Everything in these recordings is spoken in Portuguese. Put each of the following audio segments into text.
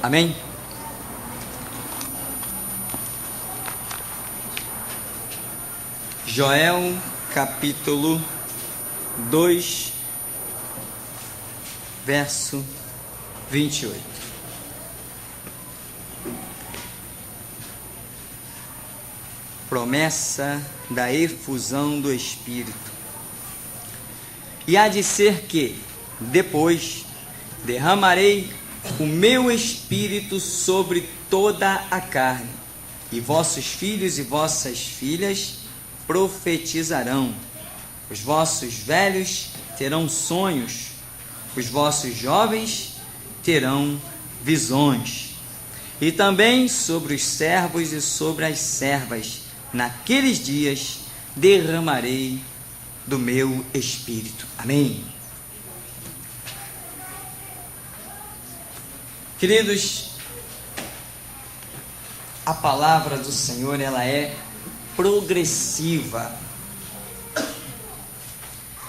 Amém? Joel capítulo 2, verso 28. Promessa da efusão do Espírito. E há de ser que, depois, derramarei o meu Espírito sobre toda a carne, e vossos filhos e vossas filhas profetizarão, os vossos velhos terão sonhos, os vossos jovens terão visões. E também sobre os servos e sobre as servas, naqueles dias derramarei do meu Espírito. Amém. Queridos, a palavra do Senhor, ela é progressiva.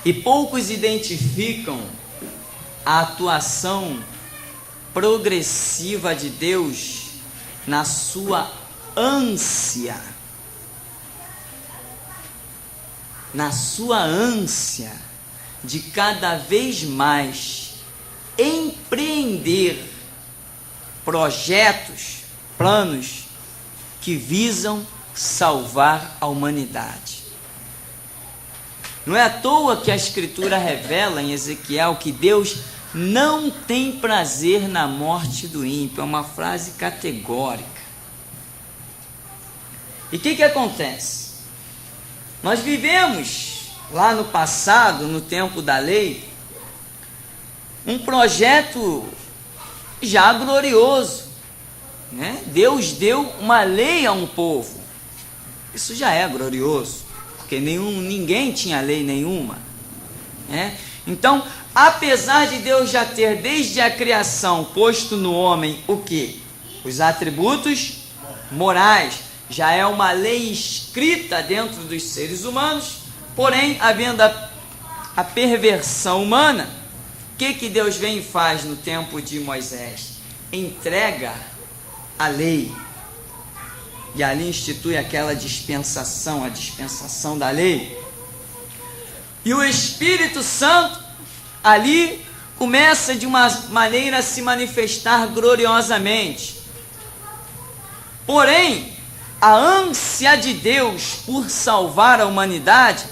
E poucos identificam a atuação progressiva de Deus na sua ânsia. Na sua ânsia de cada vez mais empreender projetos, planos que visam salvar a humanidade. Não é à toa que a Escritura revela em Ezequiel que Deus não tem prazer na morte do ímpio. É uma frase categórica. E o que acontece? Nós vivemos lá no passado, no tempo da lei, um projeto já glorioso, né? Deus deu uma lei a um povo. Isso já é glorioso, porque ninguém tinha lei nenhuma, né? Então, apesar de Deus já ter desde a criação posto no homem o quê? Os atributos morais, já é uma lei escrita dentro dos seres humanos. Porém, havendo a perversão humana, o que Deus vem e faz no tempo de Moisés? Entrega a lei. E ali institui aquela dispensação, a dispensação da lei. E o Espírito Santo ali começa de uma maneira a se manifestar gloriosamente. Porém, a ânsia de Deus por salvar a humanidade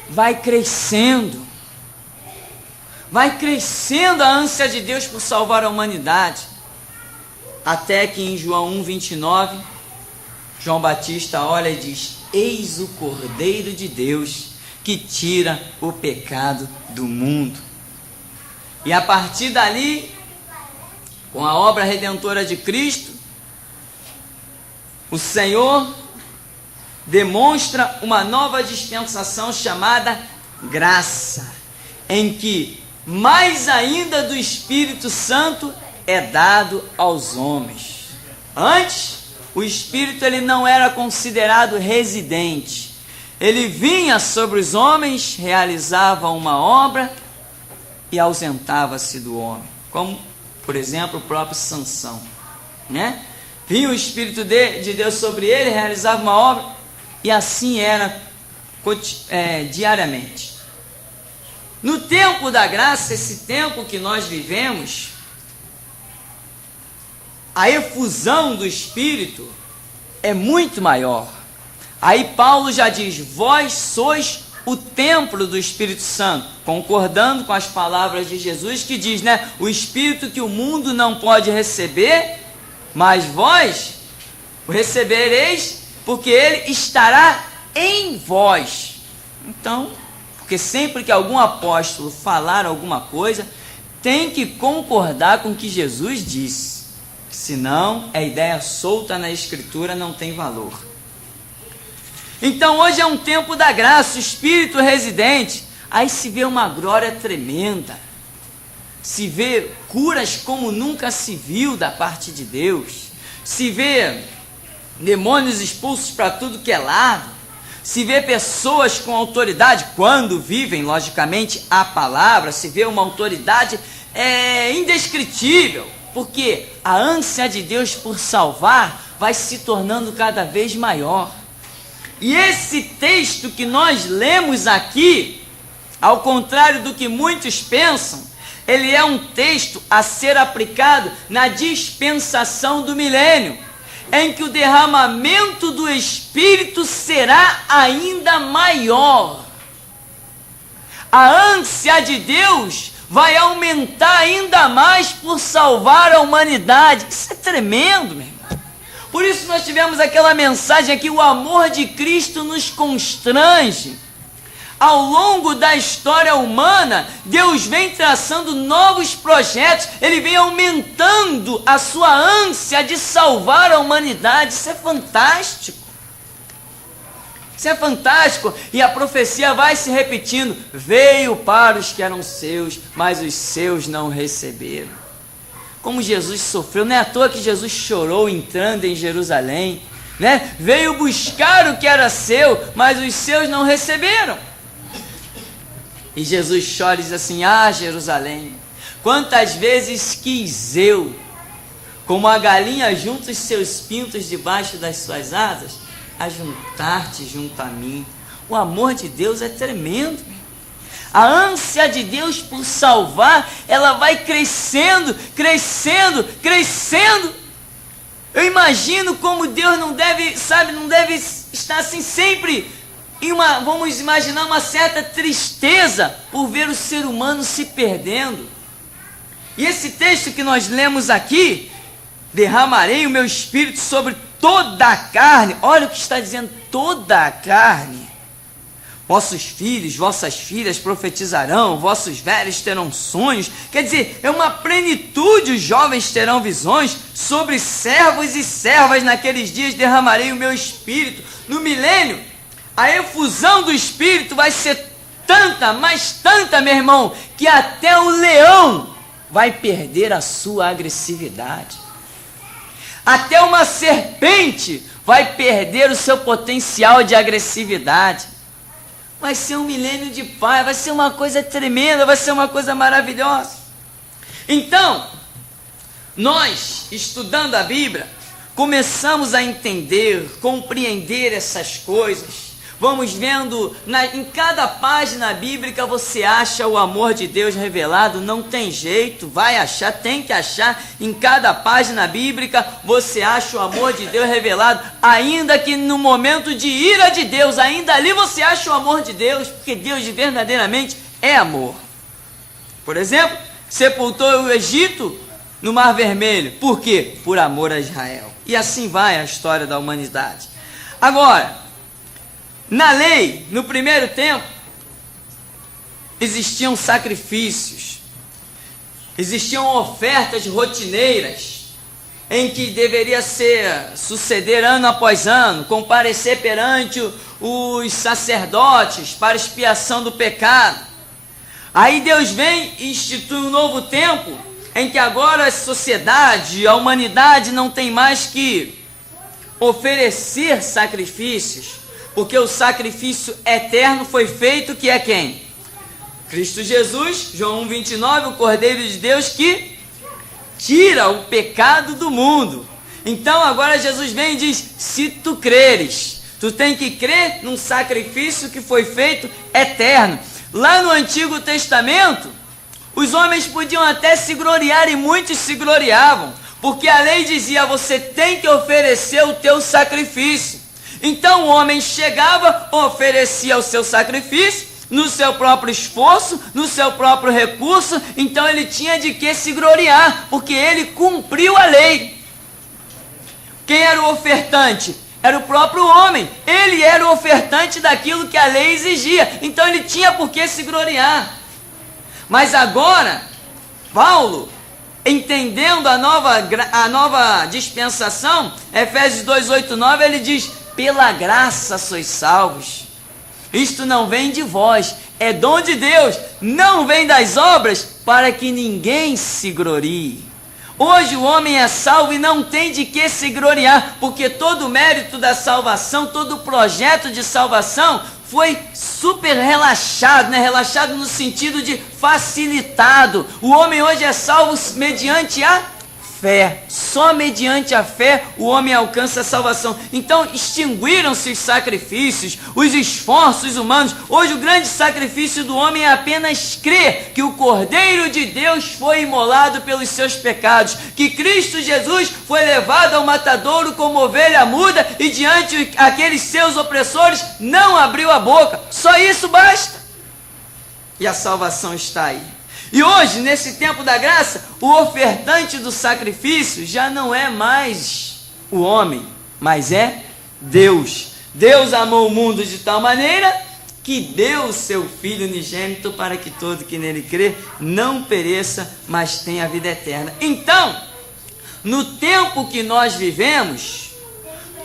vai crescendo. Vai crescendo a ânsia de Deus por salvar a humanidade. Até que em João 1:29, João Batista olha e diz: eis o Cordeiro de Deus que tira o pecado do mundo. E a partir dali, com a obra redentora de Cristo, o Senhor demonstra uma nova dispensação chamada graça, em que mais ainda do Espírito Santo é dado aos homens. Antes, o Espírito ele não era considerado residente. Ele vinha sobre os homens, realizava uma obra e ausentava-se do homem. Como, por exemplo, o próprio Sansão, né? Vinha o Espírito de Deus sobre ele, realizava uma obra, e assim era diariamente. No tempo da graça, esse tempo que nós vivemos, a efusão do Espírito é muito maior. Aí Paulo já diz: vós sois o templo do Espírito Santo, concordando com as palavras de Jesus que diz, né? O Espírito que o mundo não pode receber, mas vós o recebereis, porque ele estará em vós. Então, porque sempre que algum apóstolo falar alguma coisa, tem que concordar com o que Jesus disse. Senão, a ideia solta na Escritura não tem valor. Então, hoje é um tempo da graça, o Espírito residente. Aí se vê uma glória tremenda. Se vê curas como nunca se viu da parte de Deus. Se vê demônios expulsos para tudo que é lado. Se vê pessoas com autoridade, quando vivem, logicamente, a palavra. Se vê uma autoridade indescritível. porque a ânsia de Deus por salvar vai se tornando cada vez maior. E esse texto que nós lemos aqui, ao contrário do que muitos pensam, ele é um texto a ser aplicado na dispensação do milênio, em que o derramamento do Espírito será ainda maior. A ânsia de Deus vai aumentar ainda mais por salvar a humanidade. Isso é tremendo, meu irmão. Por isso nós tivemos aquela mensagem aqui, o amor de Cristo nos constrange. Ao longo da história humana, Deus vem traçando novos projetos, Ele vem aumentando a sua ânsia de salvar a humanidade. Isso é fantástico. Isso é fantástico. E a profecia vai se repetindo. Veio para os que eram seus, mas os seus não receberam. Como Jesus sofreu, não é à toa que Jesus chorou entrando em Jerusalém, né? Veio buscar o que era seu, mas os seus não receberam. E Jesus chora e diz assim: ah, Jerusalém, quantas vezes quis eu, como a galinha junta os seus pintos debaixo das suas asas, ajuntar-te junto a mim. O amor de Deus é tremendo. A ânsia de Deus por salvar, ela vai crescendo, crescendo, crescendo. Eu imagino como Deus não deve, não deve estar assim sempre em vamos imaginar uma certa tristeza por ver o ser humano se perdendo. E esse texto que nós lemos aqui, derramarei o meu espírito sobre toda a carne. Olha o que está dizendo, toda a carne. Vossos filhos, vossas filhas profetizarão, vossos velhos terão sonhos. Quer dizer, é uma plenitude, os jovens terão visões. Sobre servos e servas naqueles dias derramarei o meu espírito. No milênio, a efusão do espírito vai ser tanta, mas tanta, meu irmão, que até o leão vai perder a sua agressividade. Até uma serpente vai perder o seu potencial de agressividade. Vai ser um milênio de paz, vai ser uma coisa tremenda, vai ser uma coisa maravilhosa. Então, nós, estudando a Bíblia, começamos a entender, compreender essas coisas. Vamos vendo, em cada página bíblica você acha o amor de Deus revelado, não tem jeito, vai achar, tem que achar. Em cada página bíblica você acha o amor de Deus revelado, ainda que no momento de ira de Deus, ainda ali você acha o amor de Deus, porque Deus verdadeiramente é amor. Por exemplo, sepultou o Egito no Mar Vermelho, por quê? Por amor a Israel. E assim vai a história da humanidade. Agora, na lei, no primeiro tempo, existiam sacrifícios, existiam ofertas rotineiras, em que deveria suceder ano após ano, comparecer perante os sacerdotes para expiação do pecado. Aí Deus vem e institui um novo tempo, em que agora a sociedade, a humanidade não tem mais que oferecer sacrifícios, porque o sacrifício eterno foi feito, que é quem? Cristo Jesus, João 1,29, o Cordeiro de Deus que tira o pecado do mundo. Então agora Jesus vem e diz, se tu creres, tu tem que crer num sacrifício que foi feito eterno. Lá no Antigo Testamento, os homens podiam até se gloriar, e muitos se gloriavam, porque a lei dizia, você tem que oferecer o teu sacrifício. Então o homem chegava, oferecia o seu sacrifício, no seu próprio esforço, no seu próprio recurso, então ele tinha de que se gloriar, porque ele cumpriu a lei. Quem era o ofertante? Era o próprio homem, ele era o ofertante daquilo que a lei exigia, então ele tinha por que se gloriar. Mas agora, Paulo, entendendo a nova dispensação, Efésios 2:8-9, ele diz, pela graça sois salvos. Isto não vem de vós, é dom de Deus, não vem das obras, para que ninguém se glorie. Hoje o homem é salvo e não tem de que se gloriar, porque todo o mérito da salvação, todo o projeto de salvação foi super relaxado, né? Relaxado no sentido de facilitado. O homem hoje é salvo mediante a fé. Só mediante a fé o homem alcança a salvação. Então extinguiram-se os sacrifícios, os esforços humanos. Hoje o grande sacrifício do homem é apenas crer que o Cordeiro de Deus foi imolado pelos seus pecados, que Cristo Jesus foi levado ao matadouro como ovelha muda e diante aqueles seus opressores não abriu a boca. Só isso basta. E a salvação está aí. E hoje, nesse tempo da graça, o ofertante do sacrifício já não é mais o homem, mas é Deus. Deus amou o mundo de tal maneira que deu o seu Filho unigênito para que todo que nele crê não pereça, mas tenha a vida eterna. Então, no tempo que nós vivemos,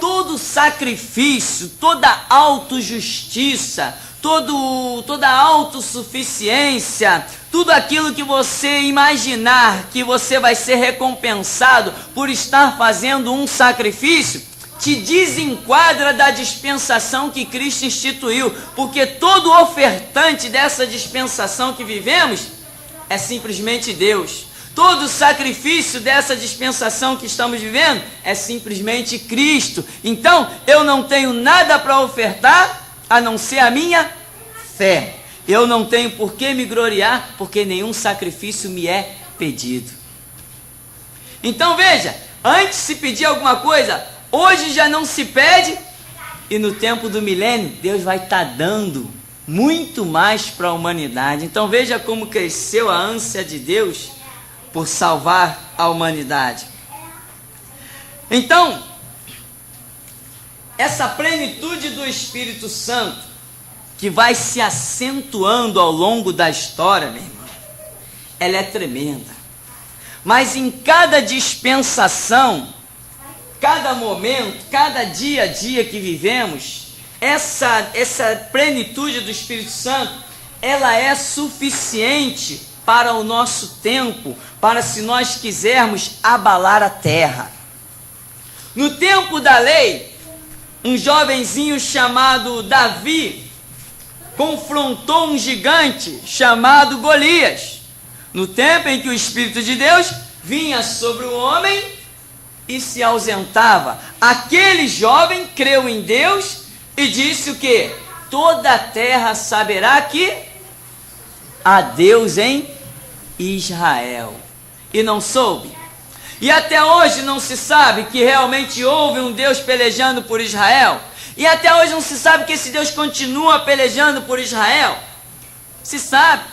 todo sacrifício, toda autojustiça, toda autossuficiência, tudo aquilo que você imaginar que você vai ser recompensado por estar fazendo um sacrifício, te desenquadra da dispensação que Cristo instituiu, porque todo ofertante dessa dispensação que vivemos é simplesmente Deus. Todo sacrifício dessa dispensação que estamos vivendo é simplesmente Cristo. Então, eu não tenho nada para ofertar a não ser a minha fé. Eu não tenho por que me gloriar, porque nenhum sacrifício me é pedido. Então veja, antes se pedir alguma coisa, hoje já não se pede, e no tempo do milênio, Deus vai estar dando muito mais para a humanidade. Então veja como cresceu a ânsia de Deus por salvar a humanidade. Então, essa plenitude do Espírito Santo, que vai se acentuando ao longo da história, meu irmão, ela é tremenda. Mas em cada dispensação, cada momento, cada dia a dia que vivemos, essa plenitude do Espírito Santo, ela é suficiente para o nosso tempo, para se nós quisermos abalar a terra. No tempo da lei, um jovenzinho chamado Davi confrontou um gigante chamado Golias, no tempo em que o Espírito de Deus vinha sobre o homem e se ausentava. Aquele jovem creu em Deus e disse o quê? Toda a terra saberá que há Deus em Israel. E não soube. E até hoje não se sabe que realmente houve um Deus pelejando por Israel. E até hoje não se sabe que esse Deus continua pelejando por Israel. Se sabe.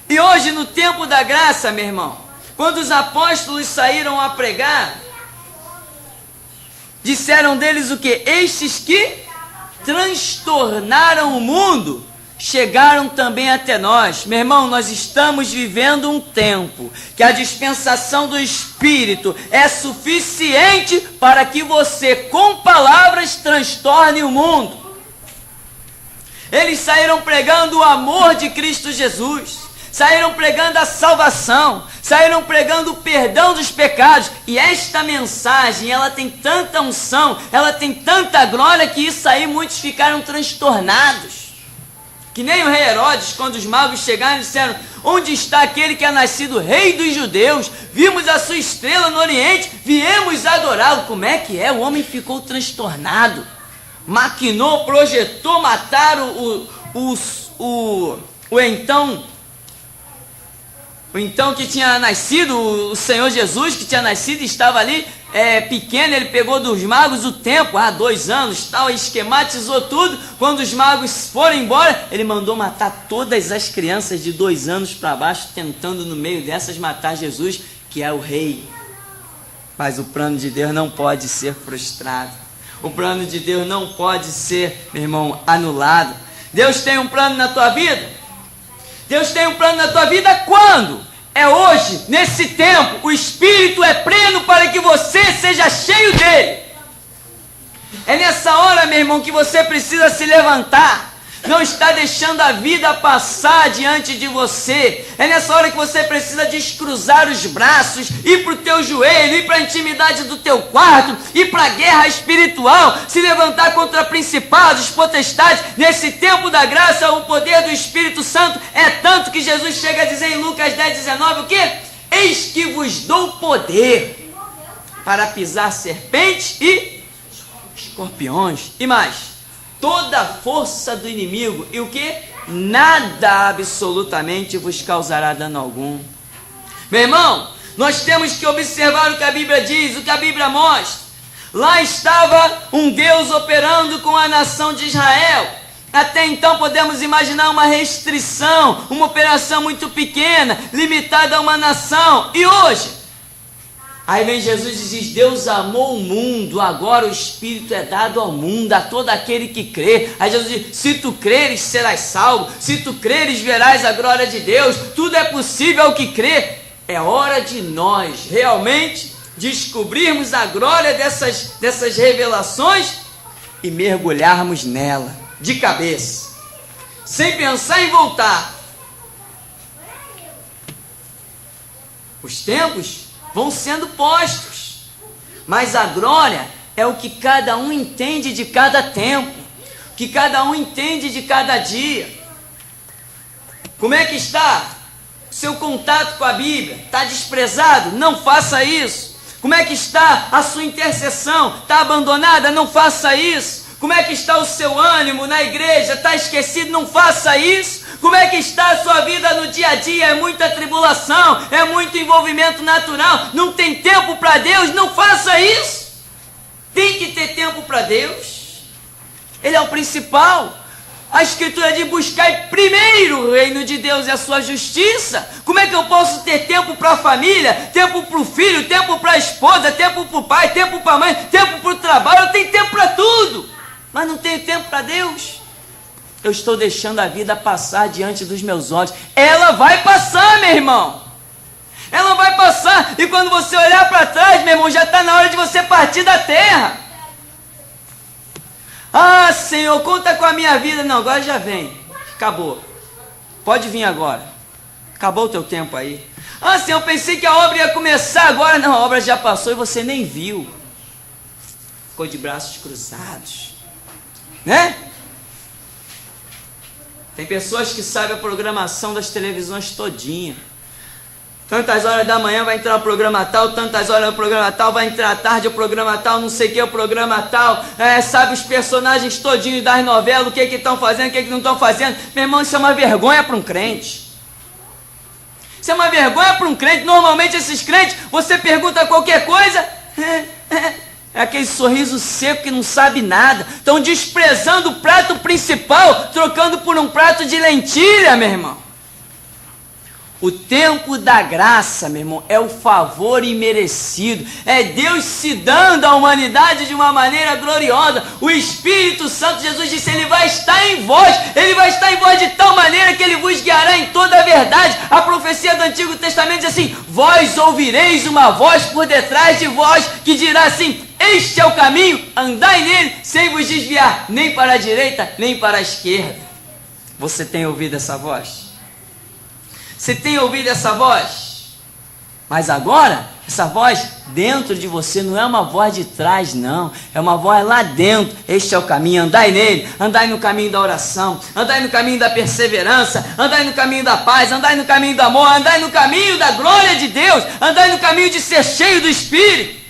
E hoje, no tempo da graça, meu irmão, quando os apóstolos saíram a pregar, disseram deles o quê? Estes que transtornaram o mundo chegaram também até nós. Meu irmão, nós estamos vivendo um tempo que a dispensação do Espírito é suficiente para que você, com palavras, transtorne o mundo. Eles saíram pregando o amor de Cristo Jesus, saíram pregando a salvação, saíram pregando o perdão dos pecados, e esta mensagem, ela tem tanta unção, ela tem tanta glória, que isso aí muitos ficaram transtornados. Que nem o rei Herodes, quando os magos chegaram e disseram: onde está aquele que é nascido rei dos judeus? Vimos a sua estrela no oriente, viemos adorá-lo. Como é que é? O homem ficou transtornado, maquinou, projetou matar o então que tinha nascido, o Senhor Jesus que tinha nascido, estava ali pequeno. Ele pegou dos magos o tempo, 2 anos, tal, esquematizou tudo. Quando os magos foram embora, ele mandou matar todas as crianças de 2 anos para baixo, tentando no meio dessas matar Jesus, que é o rei. Mas o plano de Deus não pode ser frustrado. O plano de Deus não pode ser, meu irmão, anulado. Deus tem um plano na tua vida. Deus tem um plano na tua vida quando? É hoje, nesse tempo. O Espírito é pleno para que você seja cheio dele. É nessa hora, meu irmão, que você precisa se levantar. Não está deixando a vida passar diante de você. É nessa hora que você precisa descruzar os braços, ir para o teu joelho, ir para a intimidade do teu quarto, ir para a guerra espiritual, se levantar contra principados, potestades. Nesse tempo da graça, o poder do Espírito Santo é tanto que Jesus chega a dizer em Lucas 10:19 o quê? eis que vos dou poder para pisar serpentes e escorpiões. E mais, toda a força do inimigo. E o que? Nada absolutamente vos causará dano algum. Meu irmão, nós temos que observar o que a Bíblia diz, o que a Bíblia mostra. Lá estava um Deus operando com a nação de Israel. Até então podemos imaginar uma restrição, uma operação muito pequena, limitada a uma nação. E hoje, aí vem Jesus e diz: Deus amou o mundo, agora o Espírito é dado ao mundo, a todo aquele que crê. Aí Jesus diz: se tu creres, serás salvo, se tu creres, verás a glória de Deus. Tudo é possível ao que crê. É hora de nós realmente descobrirmos a glória dessas revelações e mergulharmos nela de cabeça, sem pensar em voltar. Os tempos vão sendo postos, mas a glória é o que cada um entende de cada tempo, o que cada um entende de cada dia. Como é que está seu contato com a Bíblia? Está desprezado? Não faça isso. Como é que está a sua intercessão? Está abandonada? Não faça isso. Como é que está o seu ânimo na igreja? Está esquecido? Não faça isso. Como é que está a sua vida no dia a dia? É muita tribulação, é muito envolvimento natural, não tem tempo para Deus? Não faça isso. Tem que ter tempo para Deus. Ele é o principal. A Escritura diz: buscai primeiro o reino de Deus e a sua justiça. Como é que eu posso ter tempo para a família, tempo para o filho, tempo para a esposa, tempo para o pai, tempo para a mãe, tempo para o trabalho? Eu tenho tempo para tudo, mas não tenho tempo para Deus. Eu estou deixando a vida passar diante dos meus olhos. Ela vai passar, meu irmão. Ela vai passar. E quando você olhar para trás, meu irmão, já está na hora de você partir da terra. Ah, Senhor, conta com a minha vida. Não, agora já vem. Acabou. Pode vir agora. Acabou o teu tempo aí. Ah, Senhor, eu pensei que a obra ia começar agora. Não, a obra já passou e você nem viu. Ficou de braços cruzados. Né? Tem pessoas que sabem a programação das televisões todinha. Tantas horas da manhã vai entrar o programa tal, tantas horas o programa tal, vai entrar à tarde o programa tal, não sei o que o programa tal, sabe os personagens todinhos das novelas, o que estão fazendo, o que não estão fazendo. Meu irmão, isso é uma vergonha para um crente. Isso é uma vergonha para um crente. Normalmente esses crentes, você pergunta qualquer coisa, é aquele sorriso seco que não sabe nada. Estão desprezando o prato principal, trocando por um prato de lentilha, meu irmão. O tempo da graça, meu irmão, é o favor imerecido. É Deus se dando à humanidade de uma maneira gloriosa. O Espírito Santo, Jesus disse, Ele vai estar em vós. Ele vai estar em vós de tal maneira que Ele vos guiará em toda a verdade. A profecia do Antigo Testamento diz assim: vós ouvireis uma voz por detrás de vós que dirá assim: este é o caminho, andai nele, sem vos desviar, nem para a direita, nem para a esquerda. Você tem ouvido essa voz? Você tem ouvido essa voz? Mas agora, essa voz dentro de você não é uma voz de trás, não. É uma voz lá dentro. Este é o caminho, andai nele. Andai no caminho da oração. Andai no caminho da perseverança. Andai no caminho da paz. Andai no caminho do amor. Andai no caminho da glória de Deus. Andai no caminho de ser cheio do Espírito.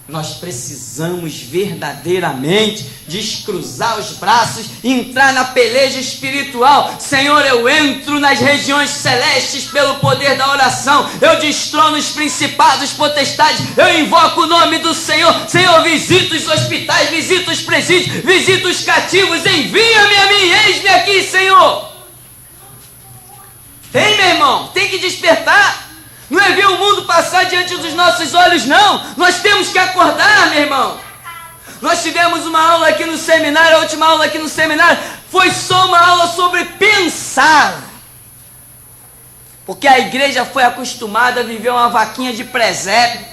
Nós precisamos verdadeiramente descruzar os braços e entrar na peleja espiritual. Senhor, eu entro nas regiões celestes pelo poder da oração. Eu destrono os principados, potestades. Eu invoco o nome do Senhor. Senhor, visita os hospitais, visita os presídios, visita os cativos. Envia-me a mim, eis-me aqui, Senhor. Tem, meu irmão, tem que despertar. Não é ver o mundo passar diante dos nossos olhos, não. Nós temos que acordar, meu irmão. Nós tivemos uma aula aqui no seminário, a última aula aqui no seminário foi só uma aula sobre pensar. Porque a igreja foi acostumada a viver uma vaquinha de presépio.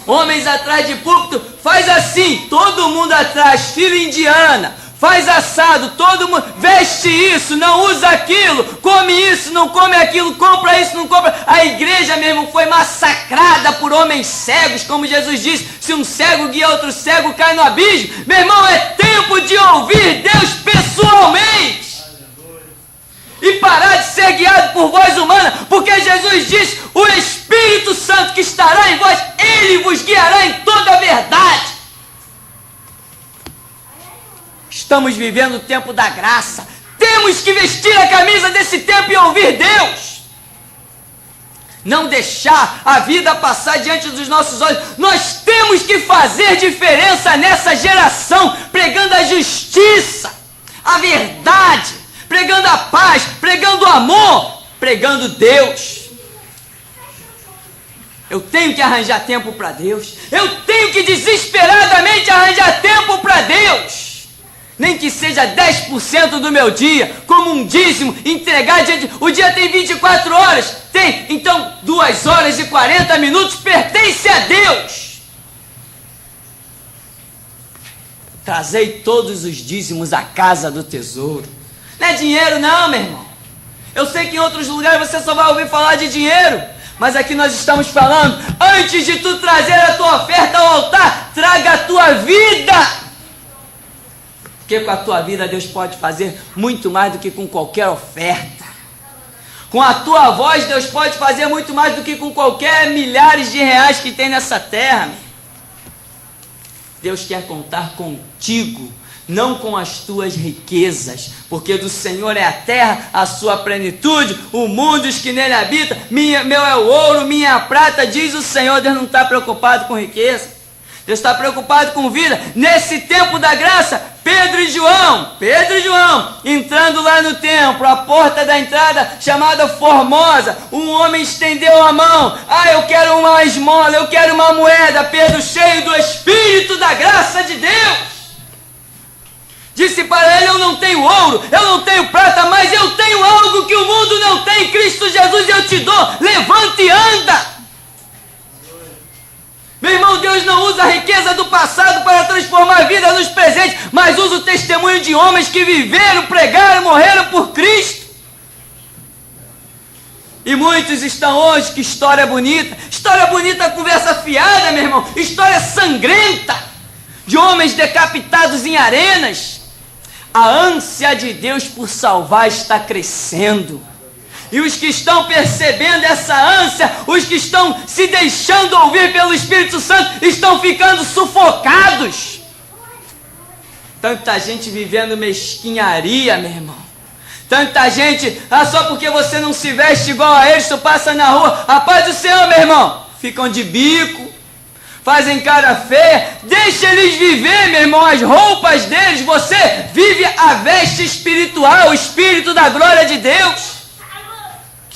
Homens atrás de púlpito, faz assim, todo mundo atrás, fila indiana. Faz assado, todo mundo, veste isso, não usa aquilo, come isso, não come aquilo, compra isso, não compra. A igreja mesmo foi massacrada por homens cegos, como Jesus disse, se um cego guia outro cego, cai no abismo. Meu irmão, é tempo de ouvir Deus pessoalmente. E parar de ser ser guiado por voz humana, porque Jesus diz: o Espírito Santo que estará em vós, ele vos guiará em toda a verdade. Estamos vivendo o tempo da graça. Temos que vestir a camisa desse tempo e ouvir Deus. Não deixar a vida passar diante dos nossos olhos. Nós temos que fazer diferença nessa geração, pregando a justiça, a verdade, pregando a paz, pregando o amor, pregando Deus. Eu tenho que arranjar tempo para Deus. Eu tenho que desesperadamente arranjar tempo para Deus. Nem que seja 10% do meu dia, como um dízimo, entregar diante. O dia tem 24 horas, tem, então 2 horas e 40 minutos pertence a Deus. Trazei todos os dízimos à casa do tesouro. Não é dinheiro não, meu irmão. Eu sei que em outros lugares você só vai ouvir falar de dinheiro, mas aqui nós estamos falando, antes de tu trazer a tua oferta ao altar, traga a tua vida. Porque com a tua vida Deus pode fazer muito mais do que com qualquer oferta. Com a tua voz Deus pode fazer muito mais do que com qualquer milhares de reais que tem nessa terra. Deus quer contar contigo, não com as tuas riquezas, porque do Senhor é a terra, a sua plenitude, o mundo e os que nele habitam. Meu é o ouro, minha é a prata, diz o Senhor. Deus não está preocupado com riqueza. Deus está preocupado com vida. Nesse tempo da graça, Pedro e João, entrando lá no templo, a porta da entrada chamada Formosa, um homem estendeu a mão: eu quero uma esmola, eu quero uma moeda. Pedro, cheio do Espírito da graça de Deus, disse para ele: eu não tenho ouro, eu não tenho prata, mas eu tenho algo que o mundo não tem, Cristo Jesus, eu te dou, levanta e anda. Meu irmão, Deus não usa a riqueza do passado para transformar a vida nos presentes, mas usa o testemunho de homens que viveram, pregaram, morreram por Cristo. E muitos estão hoje, que história bonita, conversa fiada, meu irmão, história sangrenta, de homens decapitados em arenas. A ânsia de Deus por salvar está crescendo. E os que estão percebendo essa ânsia, os que estão se deixando ouvir pelo Espírito Santo, estão ficando sufocados. Tanta gente vivendo mesquinharia, meu irmão. Tanta gente, só porque você não se veste igual a eles, tu passa na rua, a paz do Senhor, meu irmão. Ficam de bico, fazem cara feia, deixa eles viver, meu irmão, as roupas deles. Você vive a veste espiritual, o Espírito da glória de Deus.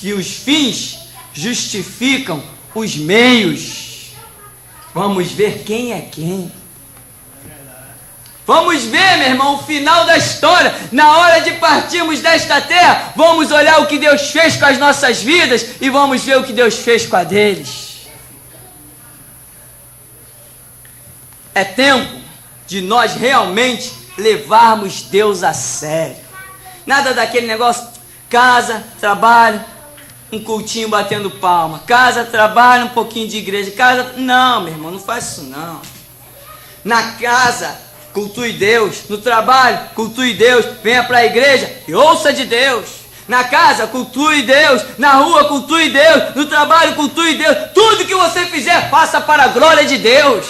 Que os fins justificam os meios. Vamos ver quem é quem. Vamos ver, meu irmão, o final da história. Na hora de partirmos desta terra, vamos olhar o que Deus fez com as nossas vidas e vamos ver o que Deus fez com a deles. É tempo de nós realmente levarmos Deus a sério. Nada daquele negócio, casa, trabalho, um cultinho batendo palma, casa, trabalho, um pouquinho de igreja, casa. Não, meu irmão, não faz isso não. Na casa, cultue Deus. No trabalho, cultue Deus. Venha para a igreja e ouça de Deus. Na casa, cultue Deus. Na rua, cultue Deus. No trabalho, cultue Deus. Tudo que você fizer, faça para a glória de Deus.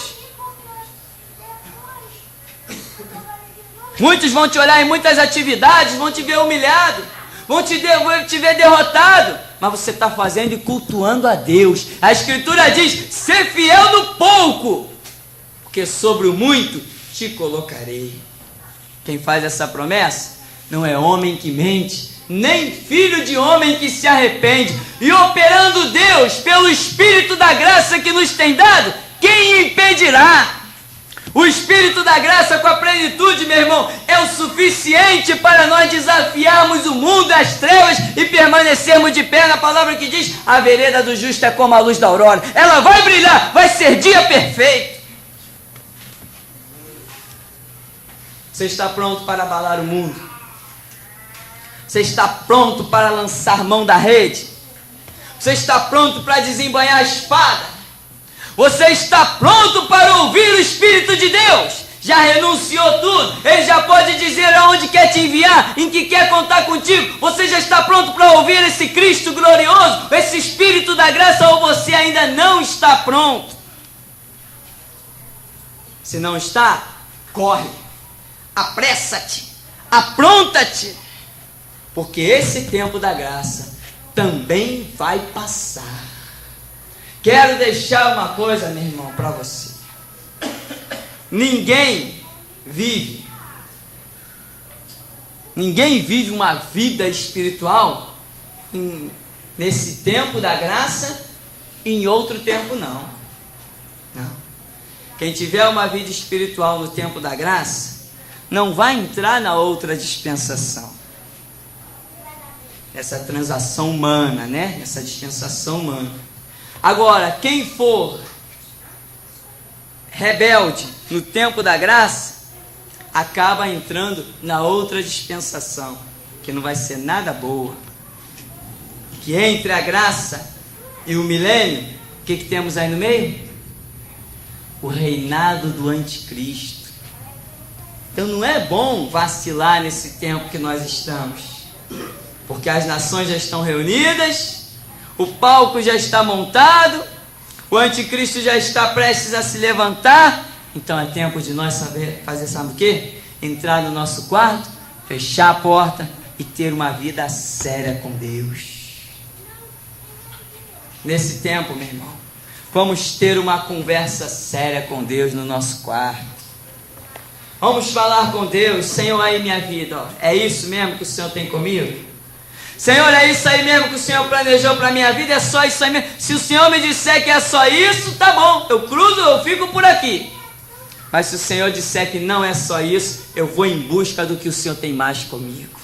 Muitos vão te olhar em muitas atividades, vão te ver humilhado, vão te ver derrotado, mas você está fazendo e cultuando a Deus. A Escritura diz: ser fiel no pouco, porque sobre o muito te colocarei. Quem faz essa promessa não é homem que mente, nem filho de homem que se arrepende. E operando Deus pelo Espírito da graça que nos tem dado, quem impedirá? O Espírito da graça com a plenitude, meu irmão, é o suficiente para nós desafiarmos o mundo, as trevas e permanecermos de pé. Na palavra que diz: a vereda do justo é como a luz da aurora. Ela vai brilhar, vai ser dia perfeito. Você está pronto para abalar o mundo? Você está pronto para lançar mão da rede? Você está pronto para desembanhar a espada? Você está pronto para ouvir o Espírito de Deus? já renunciou tudo, Ele já pode dizer aonde quer te enviar, em que quer contar contigo. Você já está pronto para ouvir esse Cristo glorioso, esse Espírito da graça, ou você ainda não está pronto? Se não está, corre, apressa-te, apronta-te, porque esse tempo da graça também vai passar. Quero deixar uma coisa, meu irmão, para você. Ninguém vive uma vida espiritual nesse tempo da graça e em outro tempo não. Quem tiver uma vida espiritual no tempo da graça não vai entrar na outra dispensação. Essa transação humana, né? Essa dispensação humana. Agora, quem for rebelde no tempo da graça, acaba entrando na outra dispensação, que não vai ser nada boa. Que entre a graça e o milênio, o que temos aí no meio? O reinado do anticristo. Então não é bom vacilar nesse tempo que nós estamos, porque as nações já estão reunidas, o palco já está montado, o anticristo já está prestes a se levantar. Então é tempo de nós fazer, sabe o quê? Entrar no nosso quarto, fechar a porta e ter uma vida séria com Deus. Nesse tempo, meu irmão, vamos ter uma conversa séria com Deus no nosso quarto. Vamos falar com Deus: Senhor, aí minha vida, ó, é isso mesmo que o Senhor tem comigo? Senhor, é isso aí mesmo que o Senhor planejou para a minha vida? É só isso aí mesmo? Se o Senhor me disser que é só isso, tá bom, eu cruzo, eu fico por aqui. Mas se o Senhor disser que não é só isso, eu vou em busca do que o Senhor tem mais comigo.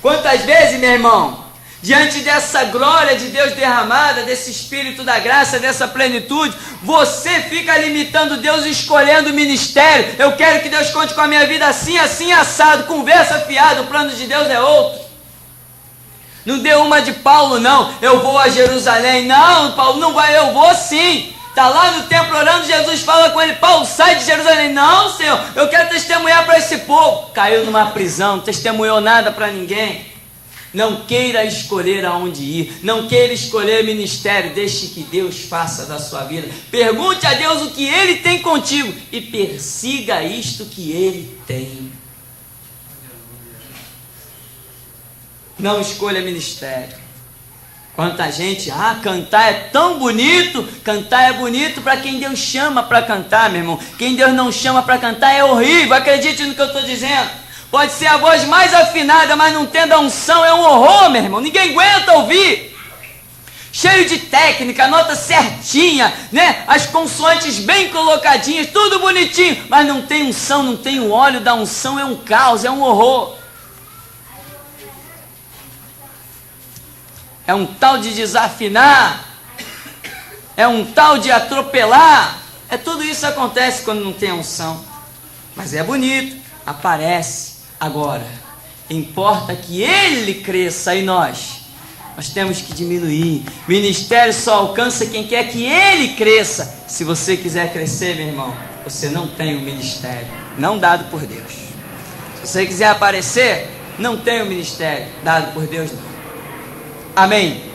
Quantas vezes, meu irmão, diante dessa glória de Deus derramada, desse Espírito da graça, dessa plenitude, você fica limitando Deus, escolhendo o ministério. Eu quero que Deus conte com a minha vida assim, assim, assado, conversa fiada, o plano de Deus é outro. Não deu uma de Paulo, não, eu vou a Jerusalém. Não, Paulo não vai, eu vou sim. Está lá no templo orando, Jesus fala com ele: Paulo, sai de Jerusalém. Não, Senhor, eu quero testemunhar para esse povo. Caiu numa prisão, não testemunhou nada para ninguém. Não queira escolher aonde ir, não queira escolher ministério, deixe que Deus faça da sua vida. Pergunte a Deus o que Ele tem contigo e persiga isto que Ele tem. Não escolha ministério. Quanta gente, cantar é tão bonito. Cantar é bonito para quem Deus chama para cantar, meu irmão. Quem Deus não chama para cantar é horrível, acredite no que eu estou dizendo. Pode ser a voz mais afinada, mas não tendo a unção, é um horror, meu irmão. Ninguém aguenta ouvir. Cheio de técnica, nota certinha, né? As consoantes bem colocadinhas, tudo bonitinho, mas não tem unção, não tem o óleo da unção, é um caos, é um horror. É um tal de desafinar, é um tal de atropelar. Tudo isso acontece quando não tem unção. Mas é bonito, aparece. Agora, importa que Ele cresça e nós temos que diminuir. Ministério só alcança quem quer que Ele cresça. Se você quiser crescer, meu irmão, você não tem um ministério, não dado por Deus. Se você quiser aparecer, não tem um ministério dado por Deus, não. Amém.